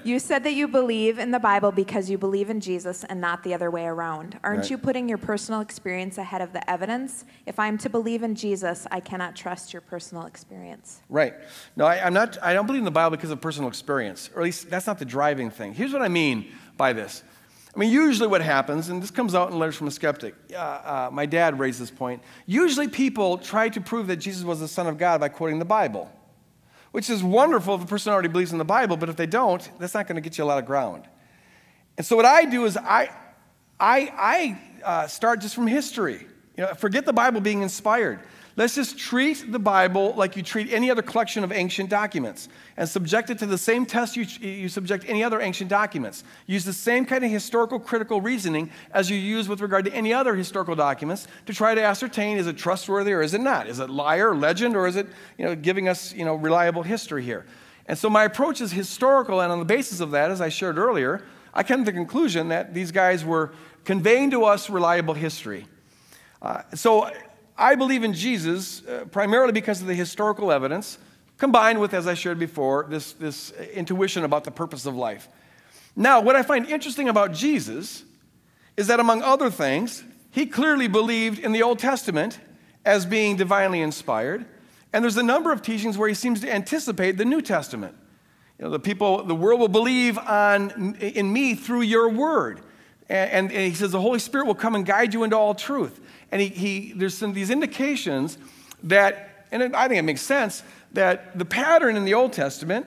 You said that you believe in the Bible because you believe in Jesus and not the other way around. Aren't you putting your personal experience ahead of the evidence? If I'm to believe in Jesus, I cannot trust your personal experience. Right. No, I don't believe in the Bible because of personal experience, or at least that's not the driving thing. Here's what I mean by this. I mean, usually what happens, and this comes out in Letters from a Skeptic, my dad raised this point, usually people try to prove that Jesus was the Son of God by quoting the Bible, which is wonderful if a person already believes in the Bible, but if they don't, that's not going to get you a lot of ground. And so what I do is I start just from history. Forget the Bible being inspired. Let's just treat the Bible like you treat any other collection of ancient documents and subject it to the same test you subject any other ancient documents. Use the same kind of historical critical reasoning as you use with regard to any other historical documents to try to ascertain, is it trustworthy or is it not? Is it liar, legend, or is it giving us reliable history here? And so my approach is historical, and on the basis of that, as I shared earlier, I came to the conclusion that these guys were conveying to us reliable history. So I believe in Jesus primarily because of the historical evidence, combined with, as I shared before, this intuition about the purpose of life. Now, what I find interesting about Jesus is that, among other things, he clearly believed in the Old Testament as being divinely inspired, and there's a number of teachings where he seems to anticipate the New Testament. The world will believe in me through your word. And he says the Holy Spirit will come and guide you into all truth. And there's these indications that, and I think it makes sense, that the pattern in the Old Testament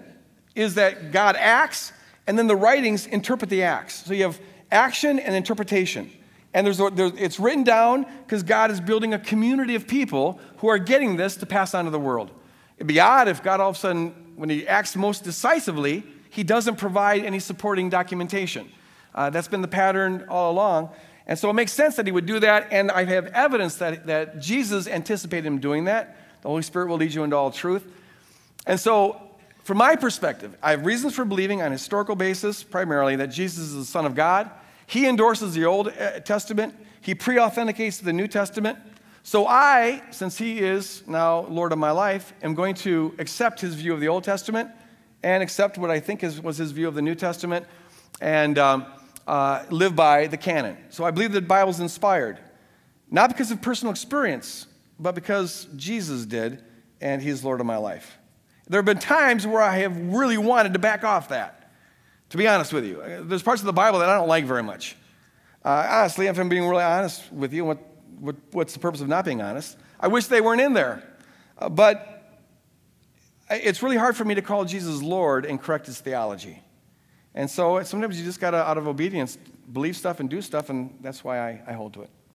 is that God acts, and then the writings interpret the acts. So you have action and interpretation. And it's written down because God is building a community of people who are getting this to pass on to the world. It'd be odd if God all of a sudden, when he acts most decisively, he doesn't provide any supporting documentation. That's been the pattern all along. And so it makes sense that he would do that, and I have evidence that Jesus anticipated him doing that. The Holy Spirit will lead you into all truth. And so, from my perspective, I have reasons for believing on a historical basis, primarily, that Jesus is the Son of God. He endorses the Old Testament. He pre-authenticates the New Testament. So I, since he is now Lord of my life, am going to accept his view of the Old Testament and accept what I think was his view of the New Testament, and live by the canon. So I believe the Bible's inspired, not because of personal experience, but because Jesus did, and he's Lord of my life. There have been times where I have really wanted to back off that, to be honest with you. There's parts of the Bible that I don't like very much. Honestly, if I'm being really honest with you, what's the purpose of not being honest? I wish they weren't in there. But it's really hard for me to call Jesus Lord and correct his theology. And so sometimes you just got to, out of obedience, believe stuff and do stuff, and that's why I hold to it.